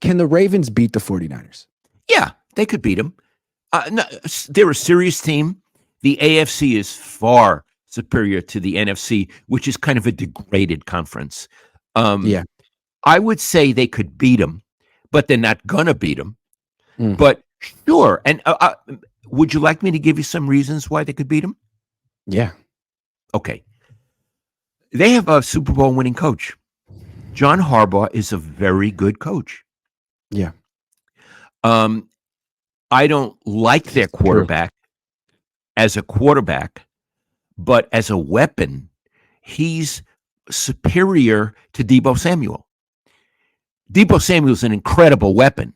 Can the Ravens beat the 49ers? Yeah, they could beat them. No, they're a serious team. The AFC is far superior to the NFC, which is kind of a degraded conference. Yeah. I would say they could beat them, but they're not gonna beat them. Mm. But sure. And would you like me to give you some reasons why they could beat them? Yeah. Okay. They have a Super Bowl winning coach. John Harbaugh is a very good coach. Yeah. I don't like their quarterback as a quarterback, but as a weapon, he's superior to Deebo Samuel. Deebo Samuel is an incredible weapon.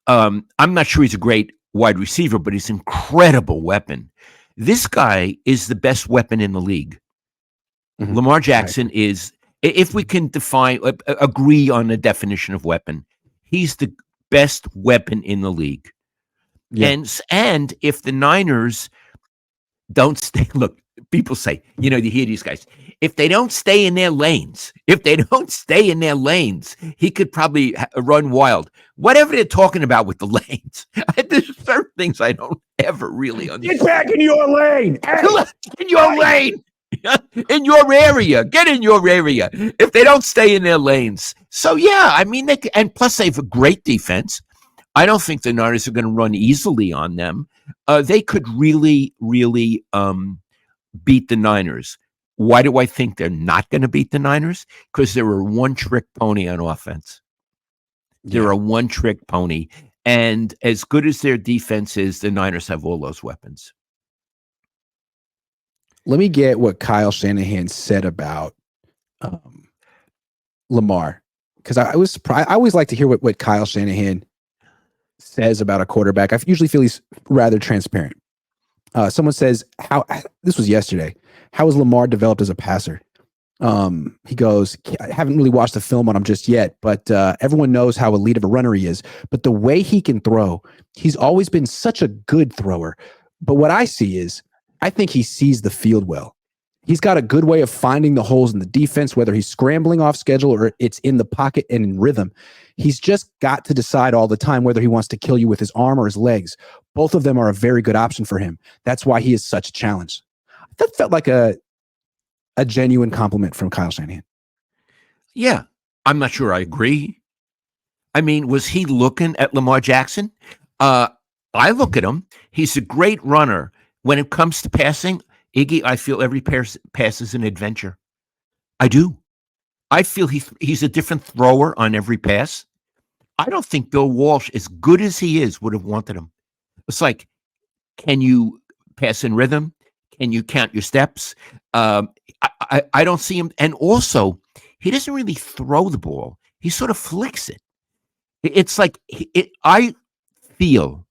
I'm not sure he's a great wide receiver, but he's an incredible weapon. This guy is the best weapon in the league. Mm-hmm. Lamar Jackson is, if we can agree on the definition of weapon, he's the best weapon in the league. Yeah. And if the Niners don't stay, look, people say, you hear these guys, if they don't stay in their lanes, he could probably run wild. Whatever they're talking about with the lanes, there's certain things I don't ever really understand. Get back in your lane. In your lane. In your area. Get in your area. If they don't stay in their lanes. So, yeah, I mean, and plus they have a great defense. I don't think the Niners are going to run easily on them. They could really, really beat the Niners. Why do I think they're not going to beat the Niners? Because they're a one-trick pony on offense. They're a one-trick pony. And as good as their defense is, the Niners have all those weapons. Let me get what Kyle Shanahan said about Lamar. Because I was surprised. I always like to hear what Kyle Shanahan says about a quarterback. I usually feel he's rather transparent. Someone says, this was yesterday, how is Lamar developed as a passer? He goes, I haven't really watched the film on him just yet, but everyone knows how elite of a runner he is. But the way he can throw, he's always been such a good thrower. But what I see is, I think he sees the field well. He's got a good way of finding the holes in the defense, whether he's scrambling off schedule or it's in the pocket and in rhythm. He's just got to decide all the time whether he wants to kill you with his arm or his legs. Both of them are a very good option for him. That's why he is such a challenge. That felt like a genuine compliment from Kyle Shanahan. Yeah, I'm not sure I agree. I mean, was he looking at Lamar Jackson? I look at him. He's a great runner. When it comes to passing, Iggy, I feel every pass is an adventure. I do. I feel he's a different thrower on every pass. I don't think Bill Walsh, as good as he is, would have wanted him. It's like, can you pass in rhythm? Can you count your steps? I don't see him. And also, he doesn't really throw the ball. He sort of flicks it. It's like, I feel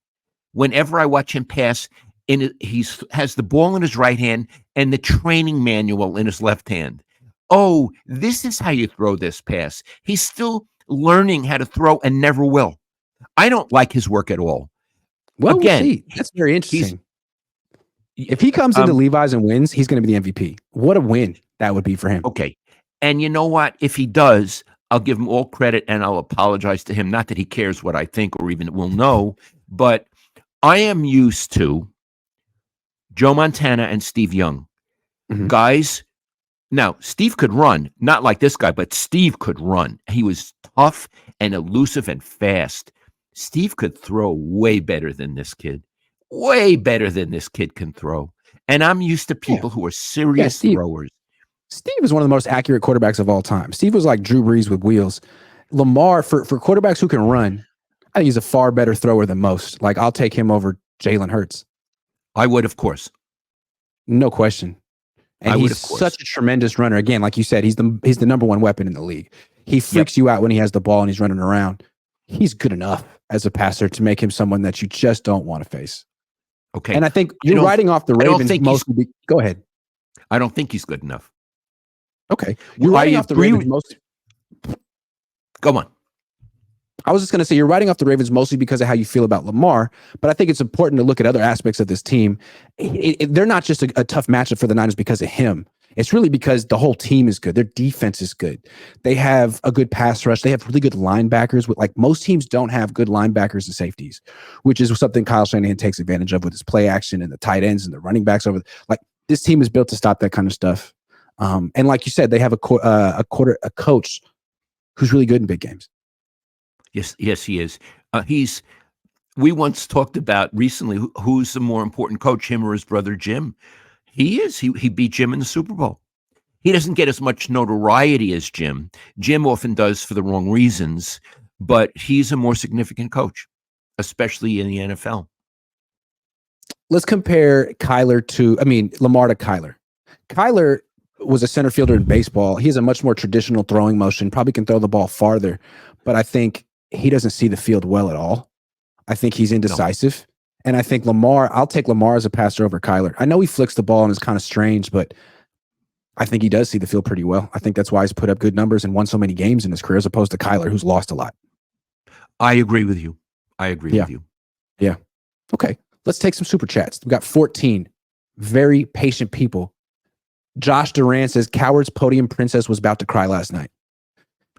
whenever I watch him pass, he has the ball in his right hand and the training manual in his left hand. Oh, this is how you throw this pass. He's still learning how to throw and never will. I don't like his work at all. Well, again, we'll see. That's very interesting. If he comes into Levi's and wins, he's going to be the MVP. What a win that would be for him. Okay. And you know what? If he does, I'll give him all credit and I'll apologize to him. Not that he cares what I think or even will know, but I am used to Joe Montana and Steve Young. Mm-hmm. Guys, now Steve could run, not like this guy, but Steve could run. He was tough and elusive and fast. Steve could throw way better than this kid. Way better than this kid can throw. And I'm used to people who are serious throwers. Steve is one of the most accurate quarterbacks of all time. Steve was like Drew Brees with wheels. Lamar, for quarterbacks who can run, I think he's a far better thrower than most. Like, I'll take him over Jalen Hurts. I would, of course. No question. And he's such a tremendous runner. Again, like you said, he's the number one weapon in the league. He freaks you out when he has the ball and he's running around. He's good enough as a passer to make him someone that you just don't want to face. Okay. And I think you're writing off the Ravens mostly. Go ahead. I don't think he's good enough. Okay. You're writing off the Ravens mostly. Go on. I was just going to say you're writing off the Ravens mostly because of how you feel about Lamar, but I think it's important to look at other aspects of this team. They're not just a tough matchup for the Niners because of him. It's really because the whole team is good. Their defense is good. They have a good pass rush. They have really good linebackers. With like most teams don't have good linebackers and safeties, which is something Kyle Shanahan takes advantage of with his play action and the tight ends and the running backs over. Like this team is built to stop that kind of stuff. And like you said, they have a coach who's really good in big games. Yes, he is. We once talked about recently who's the more important coach, him or his brother Jim. He is. He beat Jim in the Super Bowl. He doesn't get as much notoriety as Jim. Jim often does for the wrong reasons, but he's a more significant coach, especially in the NFL. Let's compare Lamar to Kyler. Kyler was a center fielder in baseball. He has a much more traditional throwing motion, probably can throw the ball farther, but I think he doesn't see the field well at all. I think he's indecisive. No. And I think I'll take Lamar as a passer over Kyler. I know he flicks the ball and is kind of strange, but I think he does see the field pretty well. I think that's why he's put up good numbers and won so many games in his career as opposed to Kyler, who's lost a lot. I agree with you. Yeah. Okay. Let's take some super chats. We've got 14 very patient people. Josh Duran says, Coward's podium princess was about to cry last night.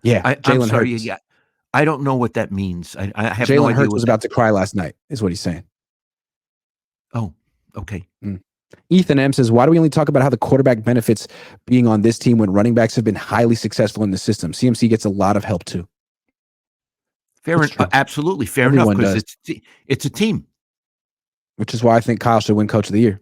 Yeah. I'm sorry. Yeah. I don't know what that means. I have no idea. Jalen Hurts was about to cry last night, is what he's saying. Oh, okay. Ethan M says, why do we only talk about how the quarterback benefits being on this team when running backs have been highly successful in the system? CMC gets a lot of help too. Absolutely fair enough, because it's a team. Which is why I think Kyle should win Coach of the Year.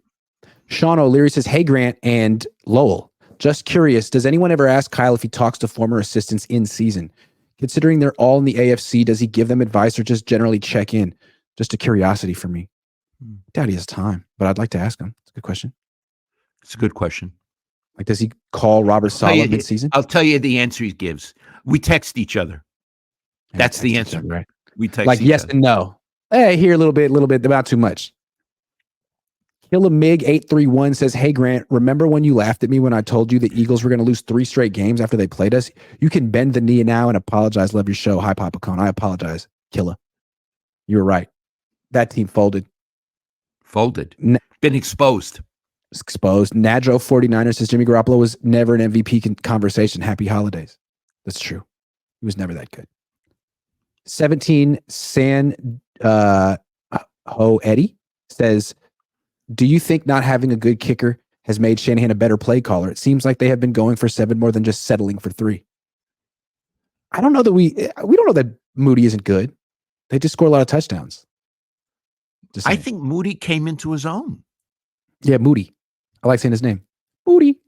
Sean O'Leary says, hey, Grant and Lowell, just curious, does anyone ever ask Kyle if he talks to former assistants in season? Considering they're all in the AFC, does he give them advice or just generally check in? Just a curiosity for me. Doubt he has time, but I'd like to ask him. It's a good question. It's a good question. Like, does he call Robert Saleh mid-season? I'll tell you the answer he gives. We text each other. That's the answer. Other, right? We text like yes other. And no. Hey, here a little bit, about too much. Killamig831 says, hey, Grant, remember when you laughed at me when I told you the Eagles were going to lose 3 straight games after they played us? You can bend the knee now and apologize. Love your show. Hi, Papa Cohn. I apologize. Killa. You were right. That team folded. Been exposed. Nadro 49er says Jimmy Garoppolo was never an MVP conversation. Happy holidays. That's true. He was never that good. 17 San Ho Eddie says, do you think not having a good kicker has made Shanahan a better play caller? It seems like they have been going for 7 more than just settling for 3. I don't know that we don't know that Moody isn't good. They just score a lot of touchdowns. I think Moody came into his own. Yeah, Moody. I like saying his name. Moody.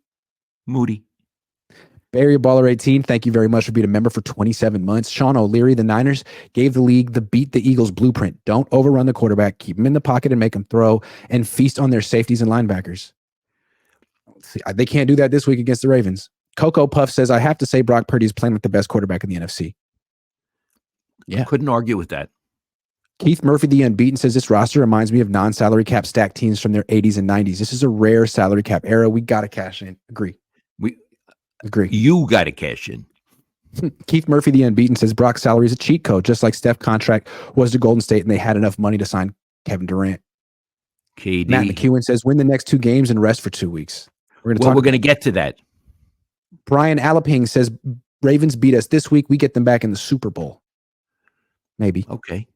Barry Baller 18, thank you very much for being a member for 27 months. Sean O'Leary, the Niners gave the league the beat the Eagles blueprint. Don't overrun the quarterback. Keep him in the pocket and make him throw, and feast on their safeties and linebackers. See, they can't do that this week against the Ravens. Coco Puff says, I have to say Brock Purdy is playing with the best quarterback in the NFC. Yeah. Couldn't argue with that. Keith Murphy, the Unbeaten, says this roster reminds me of non-salary cap stacked teams from their 80s and 90s. This is a rare salary cap era. We got to cash in. Agree. You got to cash in. Keith Murphy, the Unbeaten, says Brock's salary is a cheat code, just like Steph's contract was to Golden State, and they had enough money to sign Kevin Durant. KD. Matt McEwen says win the next 2 games and rest for 2 weeks. We're going to get to that. Brian Alaping says Ravens beat us this week. We get them back in the Super Bowl. Maybe. Okay.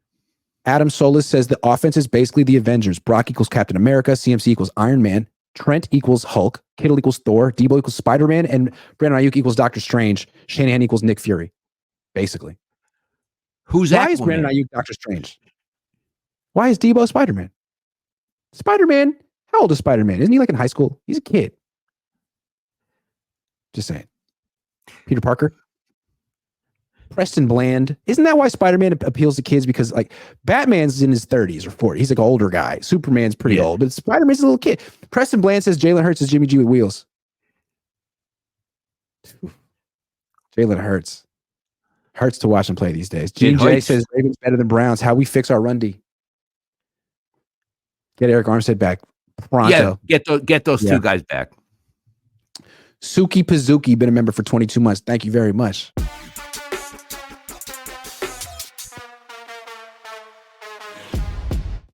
Adam Solis says the offense is basically the Avengers. Brock equals Captain America. CMC equals Iron Man. Trent equals Hulk. Kittle equals Thor. Debo equals Spider-Man. And Brandon Ayuk equals Doctor Strange. Shanahan equals Nick Fury. Basically. Why is Brandon Ayuk Doctor Strange? Why is Debo Spider-Man? Spider-Man? How old is Spider-Man? Isn't he like in high school? He's a kid. Just saying. Peter Parker? Preston Bland. Isn't that why Spider-Man appeals to kids? Because like Batman's in his 30s or 40s. He's like an older guy. Superman's pretty old, but Spider-Man's a little kid. Preston Bland says Jalen Hurts is Jimmy G with wheels. Jalen Hurts. Hurts to watch him play these days. GJ says Ravens better than Browns. How we fix our run D? Get Eric Armstead back pronto. Yeah, get those 2 guys back. Suki Pazuki, been a member for 22 months. Thank you very much.